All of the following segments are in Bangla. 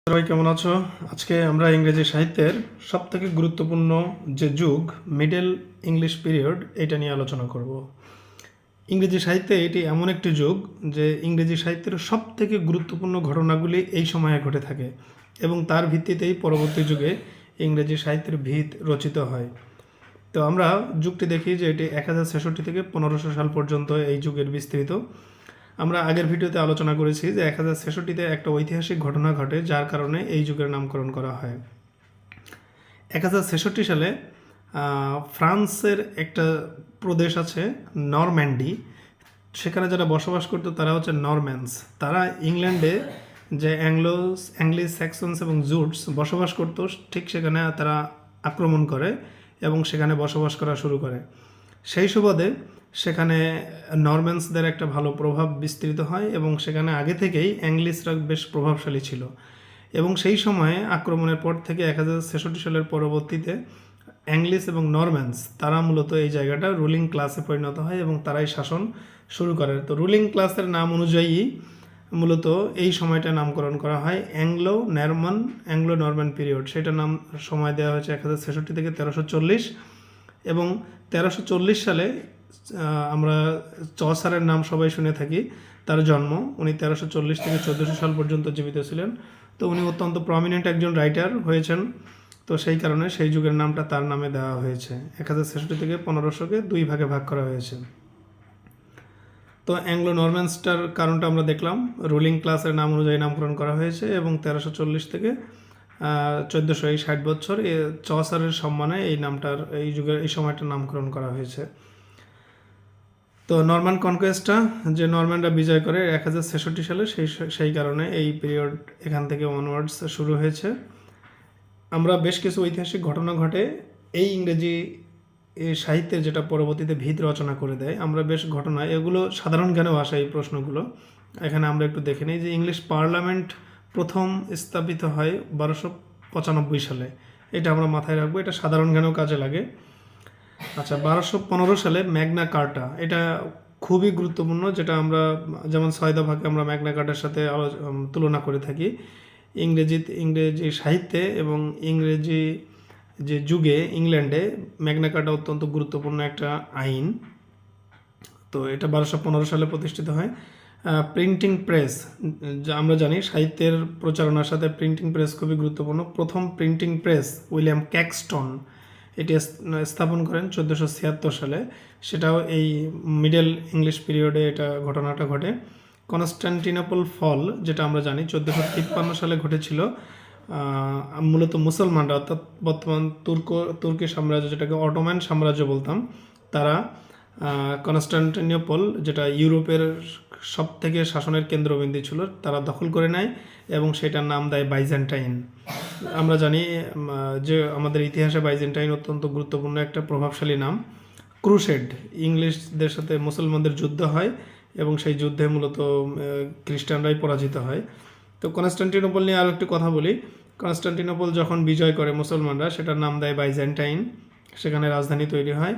সবাই কেমন আছো? আজকে আমরা ইংরেজি সাহিত্যের সবথেকে গুরুত্বপূর্ণ যে যুগ মিডল ইংলিশ পিরিয়ড এটা নিয়ে আলোচনা করব। ইংরেজি সাহিত্যে এটি এমন একটি যুগ যে ইংরেজি সাহিত্যের সবথেকে গুরুত্বপূর্ণ ঘটনাগুলি এই সময়ে ঘটে থাকে এবং তার ভিত্তিতেই পরবর্তী যুগে ইংরেজি সাহিত্যের ভিত রচিত হয়। তো আমরা যুগটি দেখি যে এটি 1066 থেকে 1500 সাল পর্যন্ত এই যুগের বিস্তৃত। আমরা আগের ভিডিওতে আলোচনা করেছি যে 1066-তে একটা ঐতিহাসিক ঘটনা ঘটে যার কারণে এই যুগের নামকরণ করা হয়। 1066 সালে ফ্রান্সের একটা প্রদেশ আছে নরম্যান্ডি, সেখানে যারা বসবাস করতো তারা হচ্ছে নরম্যানস। তারা ইংল্যান্ডে যে অ্যাংলিস স্যাক্সনস এবং জুটস বসবাস করতো ঠিক সেখানে তারা আক্রমণ করে এবং সেখানে বসবাস করা শুরু করে। সেই সুবাদে সেখানে নরম্যানসদের একটা ভালো প্রভাব বিস্তৃত হয় এবং সেখানে আগে থেকেই অ্যাংলিসরা বেশ প্রভাবশালী ছিল এবং সেই সময়ে আক্রমণের পর থেকে 1066 সালের পরবর্তীতে অ্যাংলিস এবং নরম্যানস তারা মূলত এই জায়গাটা রুলিং ক্লাসে পরিণত হয় এবং তারাই শাসন শুরু করে। তো রুলিং ক্লাসের নাম অনুযায়ী মূলত এই সময়টা নামকরণ করা হয় অ্যাংলো নরম্যান পিরিয়ড। সেটা নাম সময় দেওয়া হয়েছে 1066 থেকে 1340 এবং 1340 সালে আমরা চসারের নাম সবাই শুনে থাকি। তার জন্ম, উনি 1340 থেকে 1400 সাল পর্যন্ত জীবিত ছিলেন। তো উনি অত্যন্ত প্রমিনেন্ট একজন রাইটার হয়েছেন, তো সেই কারণে সেই যুগের নামটা তার নামে দেওয়া হয়েছে। 1066 থেকে 1500-কে দুই ভাগে ভাগ করা হয়েছে। তো অ্যাংলো নরম্যানসটার কারণটা আমরা দেখলাম, রুলিং ক্লাসের নাম অনুযায়ী নামকরণ করা হয়েছে এবং 1340 থেকে 1460 বছর চসারের সম্মানে এই নামটার এই যুগের এই সময়টার নামকরণ করা হয়েছে। তো নরমান কনকোয়েস্টটা যে নরম্যানরা বিজয় করে 1066 সালে, সেই কারণে এই পিরিয়ড এখান থেকে অনওয়ার্ডস শুরু হয়েছে। আমরা বেশ কিছু ঐতিহাসিক ঘটনা ঘটে এই ইংরেজি সাহিত্যের যেটা পরবর্তীতে ভিত রচনা করে দেয়। আমরা বেশ ঘটনা এগুলো সাধারণ জ্ঞানেও আসে এই প্রশ্নগুলো। এখানে আমরা একটু দেখে নিই যে ইংলিশ পার্লামেন্ট প্রথম স্থাপিত হয় 1295 সালে। এটা আমরা মাথায় রাখবো, এটা সাধারণ জ্ঞানেও কাজে লাগে। আচ্ছা, 1215 সালে ম্যাগনা কার্টা, এটা খুবই গুরুত্বপূর্ণ, যেটা আমরা যেমন 6 দফাকে আমরা ম্যাগনা কার্টার সাথে তুলনা করে থাকি। ইংরেজি সাহিত্যে এবং ইংরেজি যে যুগে ইংল্যান্ডে ম্যাগনা কার্টা অত্যন্ত গুরুত্বপূর্ণ একটা আইন। তো এটা 1215 সালে প্রতিষ্ঠিত হয়। প্রিন্টিং প্রেস, যা আমরা জানি সাহিত্যের প্রচারণার সাথে প্রিন্টিং প্রেস খুবই গুরুত্বপূর্ণ। প্রথম প্রিন্টিং প্রেস উইলিয়াম ক্যাক্সটন এটি স্থাপন করেন 1476 সালে। সেটাও এই মিডল ইংলিশ পিরিয়ডে এটা ঘটনাটা ঘটে। কনস্টান্টিনোপল ফল, যেটা আমরা জানি 1453 সালে ঘটেছিল। মূলত মুসলমানরা, অর্থাৎ বর্তমান তুর্কি সাম্রাজ্য, যেটাকে অটোম্যান সাম্রাজ্য বলতাম, তারা কনস্টান্টিনোপল, যেটা ইউরোপের সব থেকে শাসনের কেন্দ্রবিন্দু ছিল, তারা দখল করে নেয় এবং সেটার নাম দেয় বাইজেন্টাইন। আমরা জানি যে আমাদের ইতিহাসে বাইজেন্টাইন অত্যন্ত গুরুত্বপূর্ণ একটা প্রভাবশালী নাম। ক্রুসেড, ইংলিশদের সাথে মুসলমানদের যুদ্ধ হয় এবং সেই যুদ্ধে মূলত খ্রিস্টানরাই পরাজিত হয়। তো কনস্টান্টিনোপল নিয়ে আরও একটি কথা বলি। কনস্টান্টিনোপল যখন বিজয় করে মুসলমানরা, সেটার নাম দেয় বাইজেন্টাইন, সেখানে রাজধানী তৈরি হয়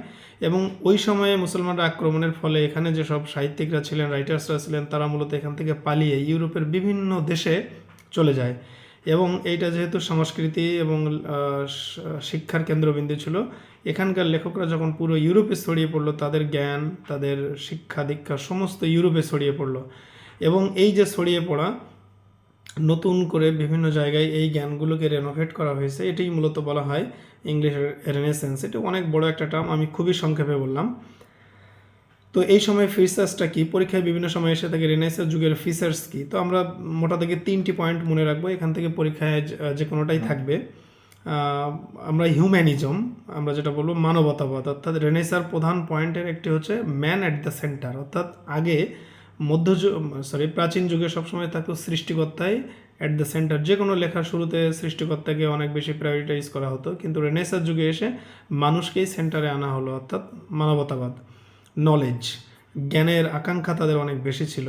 এবং ওই সময়ে মুসলমানরা আক্রমণের ফলে এখানে যেসব সাহিত্যিকরা ছিলেন, রাইটার্সরা ছিলেন, তারা মূলত এখান থেকে পালিয়ে ইউরোপের বিভিন্ন দেশে চলে যায় এবং এইটা যেহেতু সংস্কৃতি এবং শিক্ষার কেন্দ্রবিন্দু ছিল, এখানকার লেখকরা যখন পুরো ইউরোপে ছড়িয়ে পড়লো, তাদের জ্ঞান, তাদের শিক্ষা দীক্ষা সমস্ত ইউরোপে ছড়িয়ে পড়লো এবং এই যে ছড়িয়ে পড়া, নতুন করে বিভিন্ন জায়গায় এই জ্ঞানগুলোকে রেনোভেট করা হয়েছে, এটাই মূলত বলা হয় ইংলিশ রেনেসেন্স। এটা অনেক বড় একটা টার্ম, আমি খুবই সংক্ষেপে বললাম। তো এই সময় ফিচার্সটা কি, পরীক্ষায় বিভিন্ন সময় এসে থাকে রেনেসাঁ যুগের ফিচার্স কি। তো আমরা মোটা থেকে 3টি পয়েন্ট মনে রাখবো, এখান থেকে পরীক্ষায় যে কোনোটাই থাকবে। আমরা হিউম্যানিজম, আমরা যেটা বলবো মানবতাবাদ, অর্থাৎ রেনেসাঁর প্রধান পয়েন্টের একটি হচ্ছে ম্যান অ্যাট দ্য সেন্টার, অর্থাৎ আগে প্রাচীন যুগে সবসময় থাকতো সৃষ্টিকর্তাই অ্যাট দ্য সেন্টার। যে কোনো লেখার শুরুতে সৃষ্টিকর্তাকে অনেক বেশি প্রায়োরিটাইজ করা হতো, কিন্তু রেনেসাঁ যুগে এসে মানুষকেই সেন্টারে আনা হলো, অর্থাৎ মানবতাবাদ। নলেজ, জ্ঞানের আকাঙ্ক্ষা তাদের অনেক বেশি ছিল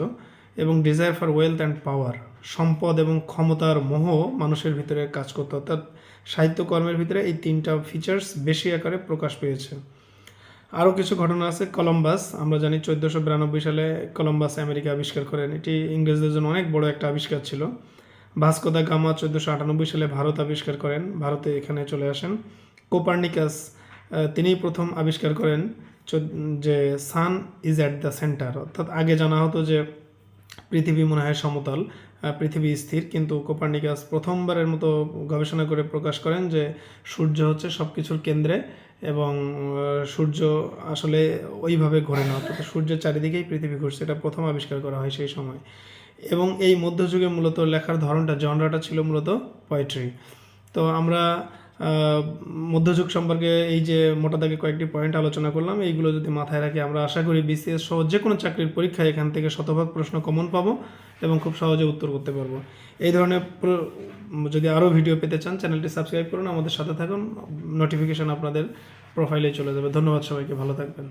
এবং desire for wealth and power, সম্পদ এবং ক্ষমতার মোহ মানুষের ভিতরে কাজ করতো, অর্থাৎ সাহিত্যকর্মের ভিতরে এই 3টা ফিচার্স বেশি আকারে প্রকাশ পেয়েছে। আরও কিছু ঘটনা আছে। কলম্বাস, আমরা জানি 1492 সালে কলম্বাস আমেরিকা আবিষ্কার করেন। এটি ইংরেজদের জন্য অনেক বড় একটা আবিষ্কার ছিল। ভাস্কো দা গামা 1498 সালে ভারত আবিষ্কার করেন, ভারতে এখানে চলে আসেন। কোপার্নিকাস তিনিই প্রথম আবিষ্কার করেন যে sun is at the centre, অর্থাৎ আগে জানা হতো যে পৃথিবী মনে হয় সমতল, পৃথিবী স্থির, কিন্তু কোপার্নিকাস প্রথমবারের মতো গবেষণা করে প্রকাশ করেন যে সূর্য হচ্ছে সব কিছুর কেন্দ্রে এবং সূর্য আসলে ওইভাবে ঘোরে না, অর্থাৎ সূর্যের চারিদিকেই পৃথিবী ঘুরছে, এটা প্রথম আবিষ্কার করা হয় সেই সময়। এবং এই মধ্যযুগে মূলত লেখার ধরনটা, জনরাটা ছিল মূলত পোয়েট্রি। তো আমরা মধ্যযুগ সম্পর্কে এই যে মোটা দাগে কয়েকটি পয়েন্ট আলোচনা করলাম, এইগুলো যদি মাথায় রাখি আমরা আশা করি বিসিএস সহ যে কোনো চাকরির পরীক্ষায় এখান থেকে শতভাগ প্রশ্ন কমন পাবো এবং খুব সহজে উত্তর করতে পারবো। এই ধরনের যদি আরও ভিডিও পেতে চান চ্যানেলটি সাবস্ক্রাইব করুন, আমাদের সাথে থাকুন, নোটিফিকেশন আপনাদের প্রোফাইলে চলে যাবে। ধন্যবাদ সবাইকে, ভালো থাকবেন।